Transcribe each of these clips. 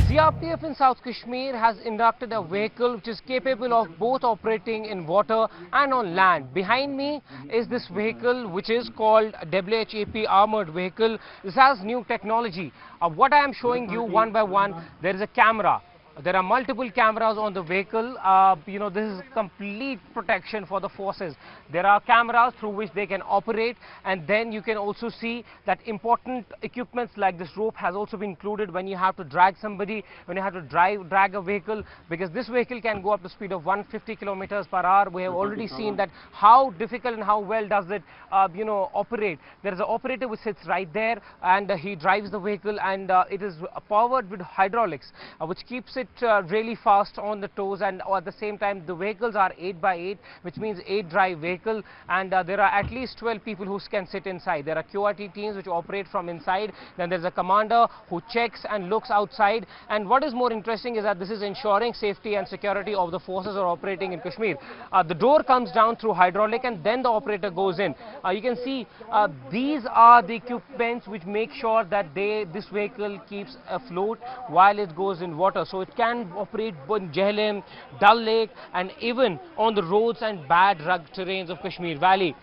CRPF in South Kashmir has inducted a vehicle which is capable of both operating in water and on land. Behind me is this vehicle which is called WhAP armored vehicle. This has new technology. What I am showing you one by one, there is a camera. There are multiple cameras on the vehicle. This is complete protection for the forces. There are cameras through which they can operate, and then you can also see that important equipments like this rope has also been included when you have to drag somebody, when you have to drag a vehicle, because this vehicle can go up to speed of 150 kilometers per hour. We have already seen that how difficult and how well does it operate. There is an operator which sits right there, and he drives the vehicle, and it is powered with hydraulics, which keeps it really fast on the toes, and at the same time the vehicles are 8x8, which means 8 drive vehicle, and there are at least 12 people who can sit inside. There are QRT teams which operate from inside, then there's a commander who checks and looks outside, and what is more interesting is that this is ensuring safety and security of the forces are operating in Kashmir. The door comes down through hydraulic, and then the operator goes in. You can see these are the equipments which make sure that this vehicle keeps afloat while it goes in water. So it can operate in Jhelum, Dal Lake, and even on the roads and bad rugged terrains of Kashmir Valley.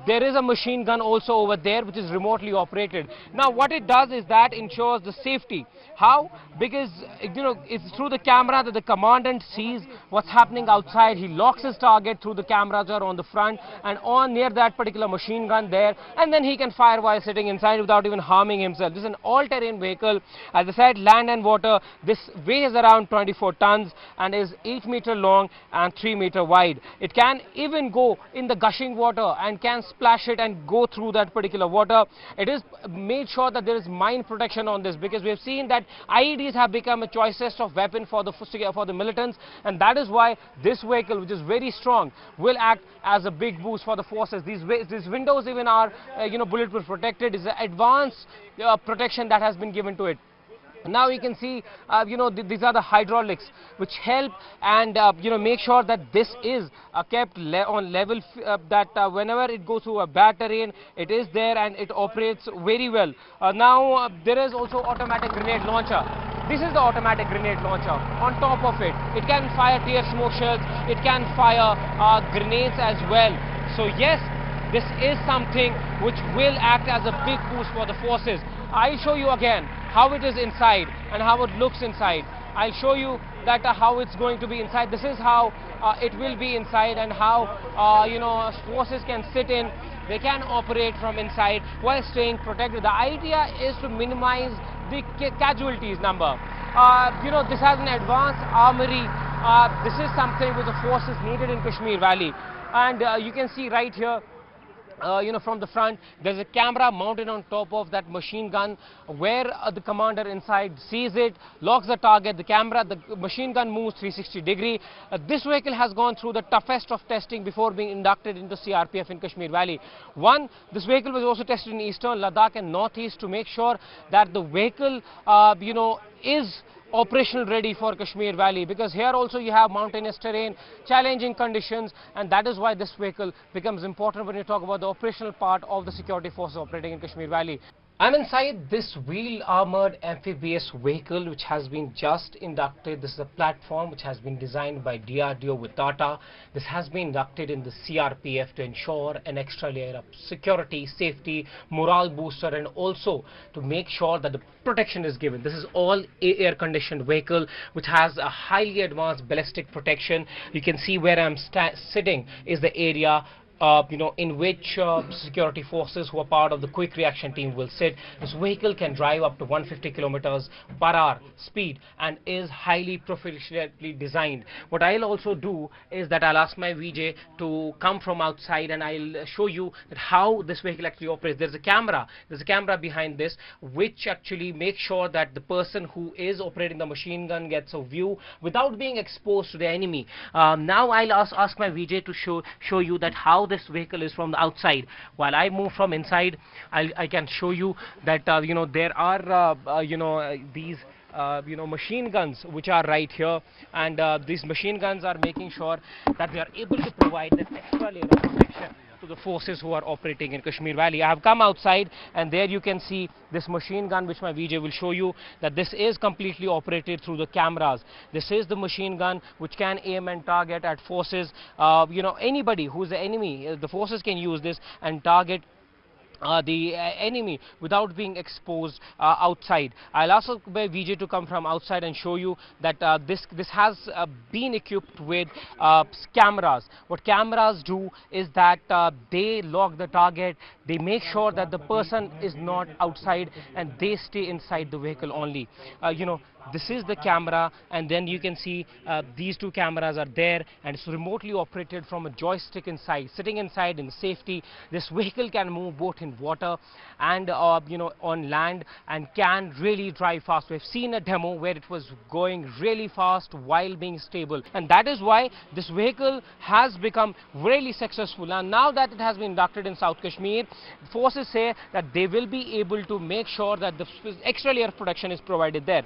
There is a machine gun also over there which is remotely operated. Now what it does is that ensures the safety. How? Because it's through the camera that the commandant sees what's happening outside. He locks his target through the cameras are on the front and on near that particular machine gun there, and then he can fire while sitting inside without even harming himself. This is an all-terrain vehicle. As I said, land and water. This weighs around 24 tons and is 8 meter long and 3 meter wide. It can even go in the gushing water and can splash it and go through that particular water. It is made sure that there is mine protection on this, because we have seen that IEDs have become a choicest of weapon for the militants, and that is why this vehicle, which is very strong, will act as a big boost for the forces. These windows even are bulletproof protected. It's an advanced protection that has been given to it. Now you can see, these are the hydraulics which help and make sure that this is kept on level, that whenever it goes through a bad terrain, it is there and it operates very well. Now there is also automatic grenade launcher. This is the automatic grenade launcher. On top of it, it can fire tear smoke shells, it can fire grenades as well. So yes, this is something which will act as a big boost for the forces. I'll show you again how it is inside and how it looks inside. I'll show you that how it's going to be inside. This is how it will be inside, and how forces can sit in. They can operate from inside while staying protected. The idea is to minimize the casualties number. This has an advanced armory. This is something which the forces needed in Kashmir Valley, and you can see right here. From the front, there's a camera mounted on top of that machine gun, where the commander inside sees it, locks the target, the machine gun moves 360 degree. This vehicle has gone through the toughest of testing before being inducted into CRPF in Kashmir Valley. This vehicle was also tested in eastern Ladakh and northeast to make sure that the vehicle, is operational ready for Kashmir Valley, because here also you have mountainous terrain, challenging conditions, and that is why this vehicle becomes important when you talk about the operational part of the security forces operating in Kashmir Valley. I'm inside this wheel armored amphibious vehicle which has been just inducted. This is a platform which has been designed by DRDO with Tata. This has been inducted in the CRPF to ensure an extra layer of security, safety, morale booster, and also to make sure that the protection is given. This is all air conditioned vehicle which has a highly advanced ballistic protection. You can see where I'm sitting is the area in which security forces who are part of the quick reaction team will sit. This vehicle can drive up to 150 kilometers per hour speed and is highly professionally designed. What I'll also do is that I'll ask my VJ to come from outside, and I'll show you that how this vehicle actually operates. There's a camera behind this which actually makes sure that the person who is operating the machine gun gets a view without being exposed to the enemy. Now I'll ask my VJ to show you that how this vehicle is from the outside. While I move from inside, I can show you that there are these machine guns which are right here, and these machine guns are making sure that they are able to provide that extra layer of protection to to the forces who are operating in Kashmir Valley. I have come outside, and there you can see this machine gun, which my VJ will show you, that this is completely operated through the cameras. This is the machine gun which can aim and target at forces, anybody who's the enemy. The forces can use this and target the enemy without being exposed outside. I'll also beg VJ to come from outside and show you that this has been equipped with cameras. What cameras do is that they log the target, they make sure that the person is not outside and they stay inside the vehicle only. This is the camera, and then you can see these two cameras are there, and it's remotely operated from a joystick inside. Sitting inside in safety, this vehicle can move both in water and on land, and can really drive fast. We've seen a demo where it was going really fast while being stable, and that is why this vehicle has become really successful. And now that it has been inducted in South Kashmir, forces say that they will be able to make sure that the extra layer of protection is provided there.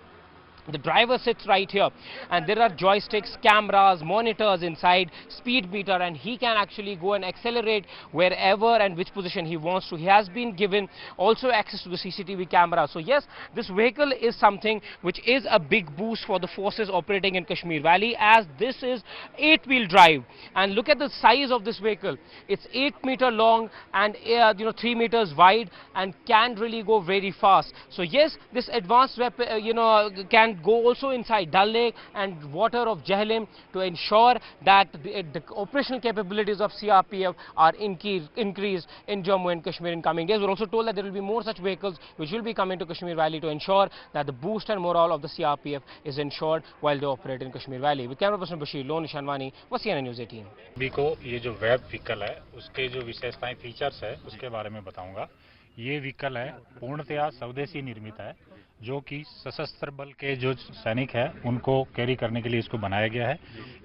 The driver sits right here, and there are joysticks, cameras, monitors inside, speed meter, and he can actually go and accelerate wherever and which position he wants to. He has been given also access to the CCTV camera. So yes, this vehicle is something which is a big boost for the forces operating in Kashmir Valley, as this is 8-wheel drive. And look at the size of this vehicle. It's 8-meter long and 3 meters wide, and can really go very fast. So yes, this advanced weapon can go also inside Dal Lake and water of Jhelum to ensure that the operational capabilities of CRPF are increased in Jammu and Kashmir in coming days. We're also told that there will be more such vehicles which will be coming to Kashmir Valley to ensure that the boost and morale of the CRPF is ensured while they operate in Kashmir Valley. With camera person Bashir Lone, Nishanwani, CNN News 18. अभी को ये जो WhAP vehicle है उसके जो विशेषताएं features है उसके बारे में बताऊंगा। ये व्हीकल है पूर्णतया स्वदेशी निर्मित है, जो कि सशस्त्र बल के जो सैनिक हैं उनको कैरी करने के लिए इसको बनाया गया है।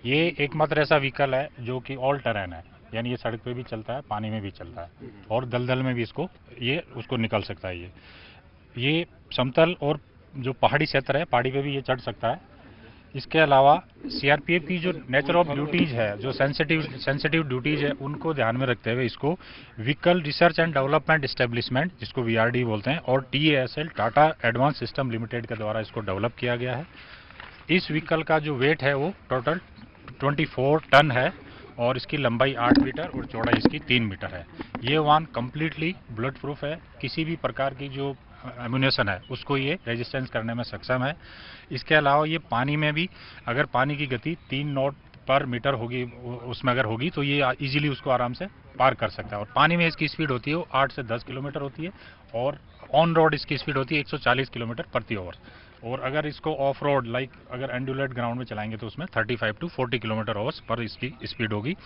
ये एकमात्र ऐसा व्हीकल है जो कि ऑल टेरेन है, यानी ये सड़क पे भी चलता है, पानी में भी चलता है और दलदल में भी उसको निकल सकता है। ये समतल और जो पहाड़ी क्षेत्र है, पहाड़ी पे भी ये चढ़ सकता है। इसके अलावा सीआरपीएफ की जो नेचर ऑफ ड्यूटीज है, जो सेंसिटिव ड्यूटीज है, उनको ध्यान में रखते हुए इसको vehicle research and development establishment, जिसको वीआरडी बोलते हैं, और TASL Tata advance system limited के द्वारा इसको डेवलप किया गया है। इस व्हीकल का जो वेट है वो टोटल 24 टन है और इसकी लंबाई 8 मीटर और चौड़ाई इसकी 3 मीटर है। ये वाहन कम्प्लीटली बुलेट प्रूफ है, किसी भी प्रकार की जो एम्यूनेशन है उसको ये रेजिस्टेंस करने में सक्षम है। इसके अलावा ये पानी में भी, अगर पानी की गति 3 नॉट पर मीटर होगी उसमें अगर होगी तो ये इजीली उसको आराम से पार कर सकता है। और पानी में इसकी स्पीड होती है वो 8 से 10 किलोमीटर होती है और ऑन रोड इसकी स्पीड होती है 140 किलोमीटर प्रति आवर। और अगर इसको ऑफ रोड अगर एंडुलेट ग्राउंड में चलाएंगे तो उसमें 35 टू 40 किलोमीटर आवर्स पर इसकी स्पीड होगी।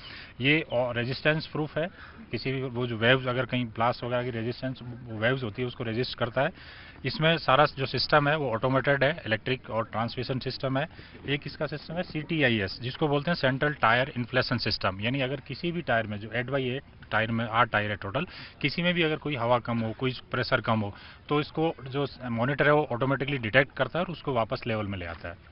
ये रेजिस्टेंस प्रूफ है, किसी भी वो जो वेव्स अगर कहीं ब्लास्ट वगैरह की रेजिस्टेंस वेव्स होती है उसको रेजिस्ट करता है। इसमें सारा जो सिस्टम है वो ऑटोमेटेड है, इलेक्ट्रिक और ट्रांसमिशन सिस्टम है। एक इसका सिस्टम है CTIS, जिसको बोलते हैं सेंट्रल टायर इन्फ्लेशन सिस्टम, यानी अगर किसी भी टायर में जो 8x8 टायर में 8 टायर है टोटल, किसी में भी अगर कोई हवा कम हो, कोई प्रेशर कम हो, तो इसको जो मॉनिटर है वो ऑटोमेटिकली डिटेक्ट करता है और उसको वापस लेवल में ले आता है।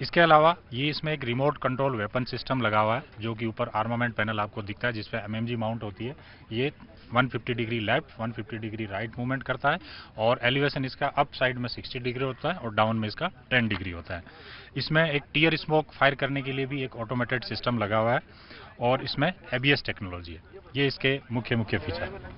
इसके अलावा ये इसमें एक रिमोट कंट्रोल वेपन सिस्टम लगा हुआ है, जो कि ऊपर आर्मामेंट पैनल आपको दिखता है जिसपे MMG माउंट होती है। ये 150 degree left 150 degree right movement करता है और एलिवेशन इसका अप साइड में 60 डिग्री होता है और डाउन में इसका 10 डिग्री होता है। इसमें एक टीयर स्मोक फायर करने के लिए भी एक ऑटोमेटेड सिस्टम लगा हुआ है और इसमें ABS टेक्नोलॉजी है। ये इसके मुख्य फीचर है।